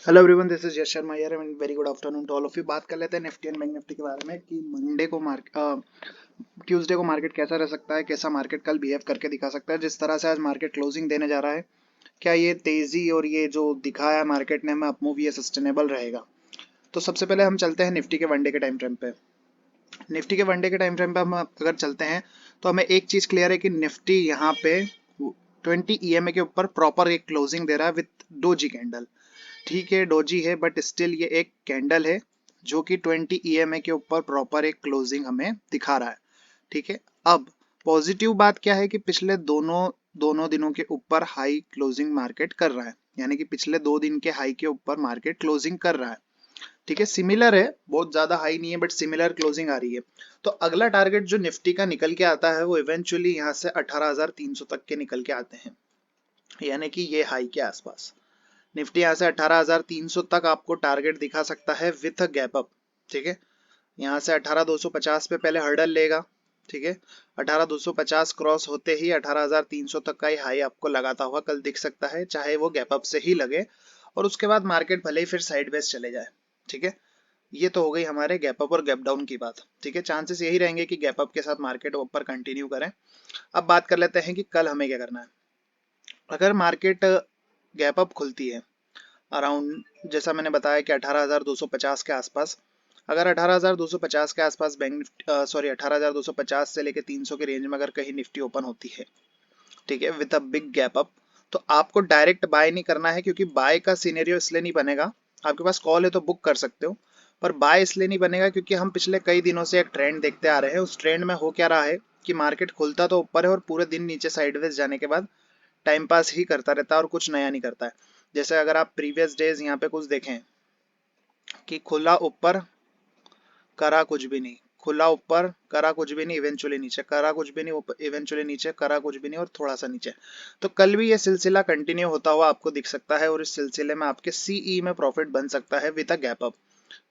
Hello everyone, this is Yash Sharma here and very good afternoon to all of you. बात कर लेते हैं Nifty and bank Nifty के बारे में कि मंडे को ट्यूसडे को मार्केट कैसा रह सकता है, कैसा मार्केट कल बिहेव करके दिखा सकता है। जिस तरह से आज मार्केट क्लोजिंग देने जा रहा है, क्या ये तेजी और ये जो दिखाया मार्केट ने हमें अपमूव ये सस्टेनेबल रहेगा। तो सबसे पहले हम चलते हैं निफ्टी के वनडे के टाइम फ्रेम पे। निफ्टी के वनडे के टाइम फ्रेम पे हम अगर चलते हैं तो हमें एक चीज क्लियर है कि निफ्टी यहाँ पे 20 EMA के ऊपर प्रॉपर एक क्लोजिंग दे रहा है विथ डोजी कैंडल। ठीक है, डोजी है बट स्टिल ये एक कैंडल है जो कि 20 EMA के ऊपर प्रॉपर एक क्लोजिंग हमें दिखा रहा है। ठीक है, अब पॉजिटिव बात क्या है कि पिछले दोनों दोनों दिनों के ऊपर हाई क्लोजिंग मार्केट कर रहा है, यानी कि पिछले 2 दिन के हाई के ऊपर मार्केट क्लोजिंग कर रहा है। ठीक है, सिमिलर है, बहुत ज्यादा हाई नहीं है बट सिमिलर क्लोजिंग आ रही है। तो अगला टारगेट जो निफ्टी का निकल के आता है वो इवेंचुअली यहाँ से 18,300 तक के निकल के आते हैं, यानी कि ये हाई के आसपास निफ्टी यहाँ से 18,300 तक आपको टारगेट दिखा सकता है विथ अ गैप अप। ठीक है, यहाँ से 18,250 पे पहले हर्डल लेगा। ठीक है, 18,250 क्रॉस होते ही 18,300 तक का ही हाई आपको लगाता हुआ कल दिख सकता है, चाहे वो गैप अप से ही लगे और उसके बाद मार्केट भले ही फिर साइडवेज चले जाए। ठीक है, ये तो हो गई हमारे गैप अप और गैप डाउन की बात। ठीक है, चांसेस यही रहेंगे कि गैप अप के साथ मार्केट ऊपर कंटिन्यू करें। अब बात कर लेते हैं कि कल हमें क्या करना है। अगर मार्केट गैप अप खुलती है अराउंड, जैसा मैंने बताया कि 18,250 के आसपास, अगर 18,250 के आसपास बैंक निफ्टी, सॉरी 18,250 से लेके 300 के रेंज में अगर कहीं निफ्टी ओपन होती है, ठीक है, with a big gap up, तो आपको डायरेक्ट बाय नहीं करना है, क्योंकि बाय का सिनेरियो इसलिए नहीं बनेगा। आपके पास कॉल है तो बुक कर सकते हो, पर बाय इसलिए नहीं बनेगा क्योंकि हम पिछले कई दिनों से एक ट्रेंड देखते आ रहे हैं। उस ट्रेंड में हो क्या रहा है कि मार्केट खुलता तो ऊपर है और पूरे दिन नीचे साइडवेज जाने के बाद टाइम पास ही करता रहता है और कुछ नया नहीं करता है। जैसे अगर आप प्रीवियस डेज यहाँ पे कुछ देखें कि खुला ऊपर करा कुछ भी नहीं, खुला ऊपर करा कुछ भी नहीं, इवेंचुअली नीचे करा कुछ भी नहीं, इवेंचुअली नीचे करा कुछ भी नहीं और थोड़ा सा नीचे। तो कल भी ये सिलसिला कंटिन्यू होता हुआ आपको दिख सकता है और इस सिलसिले में आपके सीई में प्रॉफिट बन सकता है विद अ गैप अप।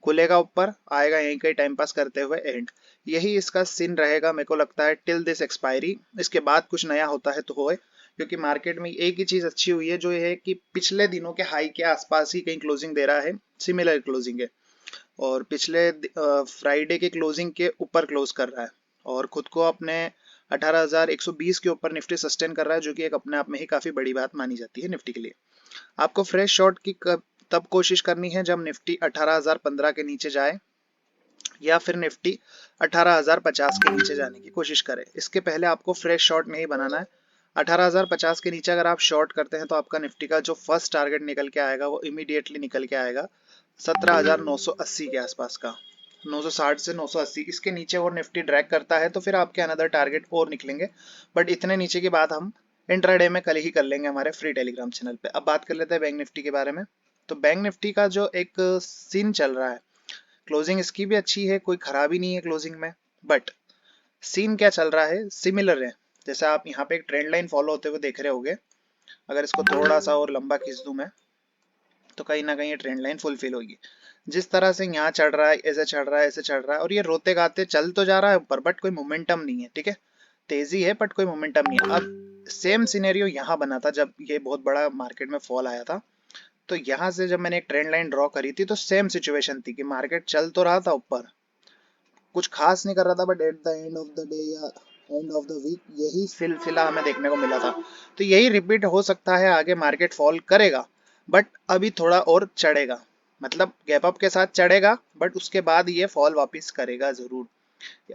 खुलेगा ऊपर, आएगा यहीं कहीं टाइम पास करते हुए एंड, यही इसका सीन रहेगा मेरे को लगता है टिल दिस एक्सपायरी। इसके बाद कुछ नया होता है तो होए, क्योंकि मार्केट में एक ही चीज अच्छी हुई है जो ये है कि पिछले दिनों के हाई के आसपास ही कहीं क्लोजिंग दे रहा है, सिमिलर क्लोजिंग है और पिछले फ्राइडे के क्लोजिंग के ऊपर क्लोज कर रहा है और खुद को अपने 18,120 के ऊपर निफ्टी सस्टेन कर रहा है, जो कि एक अपने आप में ही काफी बड़ी बात मानी जाती है निफ्टी के लिए। आपको फ्रेश शॉट की तब कोशिश करनी है जब निफ्टी 18,015 के नीचे जाए या फिर निफ्टी 18,050 के नीचे जाने की कोशिश करे। इसके पहले आपको फ्रेश शॉट नहीं बनाना है। 18,050 के नीचे अगर आप शॉर्ट करते हैं तो आपका निफ्टी का जो फर्स्ट टारगेट निकल के आएगा वो इमीडिएटली निकल के आएगा 17,980 के आसपास का। 960 से 980 इसके नीचे और निफ्टी ड्रैग करता है तो फिर आपके अनदर टारगेट और निकलेंगे, बट इतने नीचे की बात हम इंट्राडे में कल ही कर लेंगे हमारे फ्री टेलीग्राम चैनल पे। अब बात कर लेते हैं बैंक निफ्टी के बारे में। तो बैंक निफ्टी का जो एक सीन चल रहा है, क्लोजिंग इसकी भी अच्छी है, कोई खराबी नहीं है क्लोजिंग में, बट सीन क्या चल रहा है, सिमिलर है। जैसे आप यहाँ पे एक ट्रेंड लाइन फॉलो होते हुए देख रहे होगे, अगर इसको थोड़ा सा और लंबा खींच दूं मैं तो कहीं ना कहीं ये ट्रेंड लाइन फुलफिल होगी। जिस तरह से यहाँ चढ़ रहा है, ऐसे चढ़ रहा है, ऐसे चढ़ रहा है और ये रोते गाते चल तो जा रहा है ऊपर, बट कोई मोमेंटम नहीं है। ठीक है, तेजी है बट कोई मोमेंटम नहीं है। अब सेम सिनेरियो यहाँ बना था जब ये बहुत बड़ा मार्केट में फॉल आया था। तो यहाँ से जब मैंने एक ट्रेंड लाइन ड्रॉ करी थी तो सेम सिचुएशन थी कि मार्केट चल तो रहा था ऊपर, कुछ खास नहीं कर रहा था, but at the end of the day या एंड ऑफ द वीक यही सिलसिला हमें देखने को मिला था। तो यही रिपीट हो सकता है, आगे मार्केट फॉल करेगा बट अभी थोड़ा और चढ़ेगा, मतलब गैप अप के साथ चढ़ेगा बट उसके बाद ये फॉल वापस करेगा जरूर।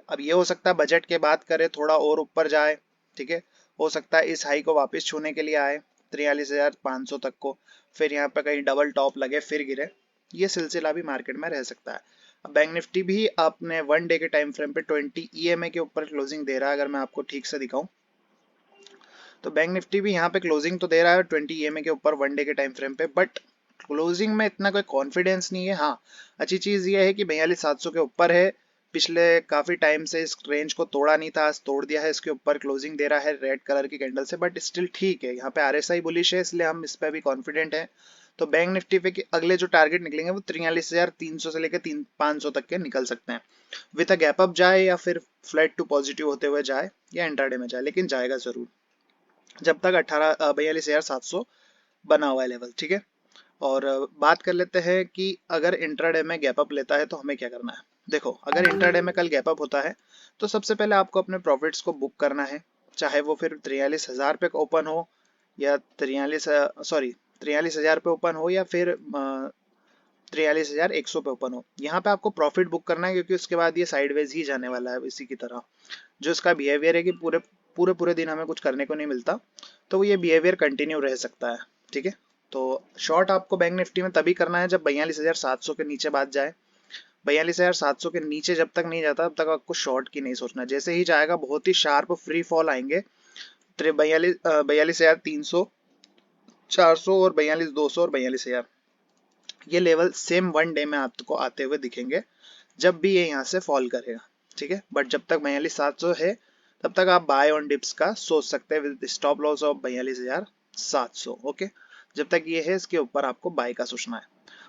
अब ये हो सकता है बजट के बाद करे, थोड़ा और ऊपर जाए। ठीक है, हो सकता है इस हाई को वापस छूने के लिए आए 43,500 तक को, फिर यहाँ पे कहीं डबल टॉप लगे फिर गिरे। ये सिलसिला भी मार्केट में रह सकता है। अब बैंक निफ्टी भी अपने वन डे के टाइम फ्रेम पे 20 EMA के ऊपर क्लोजिंग दे रहा है, अगर मैं आपको ठीक से दिखाऊं तो बैंक निफ्टी भी यहाँ पे क्लोजिंग तो दे रहा है 20 EMA के ऊपर वन डे के टाइम फ्रेम पे, बट क्लोजिंग में इतना कोई कॉन्फिडेंस नहीं है। हाँ, अच्छी चीज ये है कि 42,700 के ऊपर है, पिछले काफी टाइम से इस रेंज को तोड़ा नहीं था, आज तोड़ दिया है, इसके ऊपर क्लोजिंग दे रहा है रेड कलर की कैंडल से, बट स्टिल ठीक है। यहाँ पे RSI बुलिश है इसलिए हम इस पे भी कॉन्फिडेंट है। तो बैंक निफ्टी पे अगले जो टारगेट निकलेंगे वो 43,300 से लेकर 500 तक के निकल सकते हैं, विथ अ गैप अप जाए या फिर फ्लैट टू पॉजिटिव होते हुए जाए या इंट्राडे में जाए, लेकिन जाएगा जरूर जब तक 42,700 बना हुआ है लेवल। ठीक है, और बात कर लेते हैं कि अगर इंट्राडे में गैप अप लेता है तो हमें क्या करना है। देखो, अगर इंट्राडे में कल गैप अप होता है तो सबसे पहले आपको अपने प्रॉफिट्स को बुक करना है, चाहे वो फिर 43,000 पे ओपन हो या 43,000 पे ओपन हो या फिर 43,100 पे ओपन हो। यहाँ पे आपको प्रॉफिट बुक करना है क्योंकि उसके बाद ये साइडवेज ही जाने वाला है इसी की तरह। जो इसका बिहेवियर है कि पूरे पूरे पूरे दिन हमें कुछ करने को नहीं मिलता, तो ये बिहेवियर कंटिन्यू रह सकता है। ठीक है, तो शॉर्ट आपको बैंक निफ्टी में तभी करना है जब 42,700 के नीचे बात जाए। 42,700 के नीचे जब तक नहीं जाता तब तक आपको शॉर्ट की नहीं सोचना। जैसे ही जाएगा बहुत ही शार्प फ्री फॉल आएंगे। 42,300, 400 और 42,200 और 42,000, ये लेवल सेम वन डे में आपको आते हुए दिखेंगे जब भी ये यहाँ से फॉल करेगा। ठीक है, बट जब तक 42,700 है तब तक आप बाय ऑन डिप्स का सोच सकते हैं with stop loss of 42,700। Okay, जब तक ये है इसके ऊपर आपको बाय का सोचना है।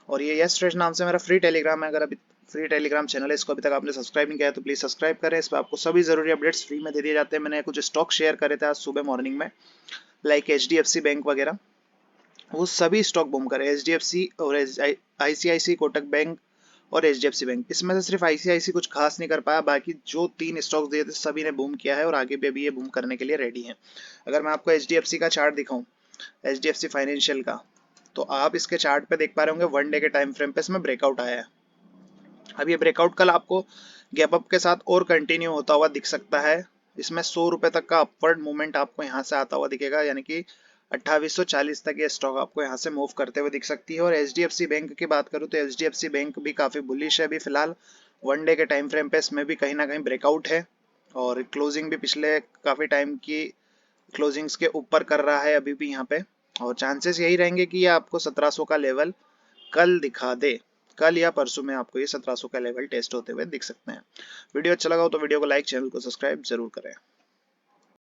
और ये यस ट्रेड नाम से मेरा फ्री टेलीग्राम है। अगर अभी फ्री टेलीग्राम चैनल है, इसको अभी तक आपने सब्सक्राइब नहीं किया है तो प्लीज सब्सक्राइब करें। इस पर आपको सभी जरूरी अपडेट्स फ्री में दे दिए जाते हैं। मैंने कुछ स्टॉक शेयर करे थे आज सुबह मॉर्निंग में, लाइक HDFC बैंक वगैरह, वो सभी स्टॉक बूम करे। HDFC और ICICI, कोटक बैंक और HDFC बैंक, इसमें से सिर्फ ICICI कुछ खास नहीं कर पाया, बाकी जो 3 स्टॉक्स दिए थे सभी ने बूम किया है और आगे भी अभी ये बूम करने के लिए रेडी हैं। अगर मैं आपको HDFC का चार्ट दिखाऊं, HDFC फाइनेंशियल का, तो आप इसके चार्ट पे देख पा रहे होंगे वन डे के टाइम फ्रेम पे इसमें ब्रेकआउट आया है। अब ये ब्रेकआउट कल आपको गैप अप के साथ और कंटिन्यू होता हुआ दिख सकता है। इसमें 100 रुपए तक का अपवर्ड मूवमेंट आपको यहाँ से आता हुआ दिखेगा, यानी कि 2840 तक ये स्टॉक आपको यहाँ से मूव करते हुए दिख सकती है। और HDFC बैंक की बात करूँ तो HDFC बैंक भी काफी बुलिश है अभी फिलहाल। वन डे के टाइम फ्रेम पे इसमें भी कहीं ना कहीं ब्रेकआउट है और क्लोजिंग भी पिछले काफी टाइम की क्लोजिंग्स के ऊपर कर रहा है अभी भी यहाँ पे। और चांसेस यही रहेंगे कि ये आपको 1700 का लेवल कल दिखा दे। कल या परसों में आपको ये 1700 का लेवल टेस्ट होते हुए दिख सकते हैं। वीडियो अच्छा लगा हो तो वीडियो को लाइक, चैनल को सब्सक्राइब जरूर करें।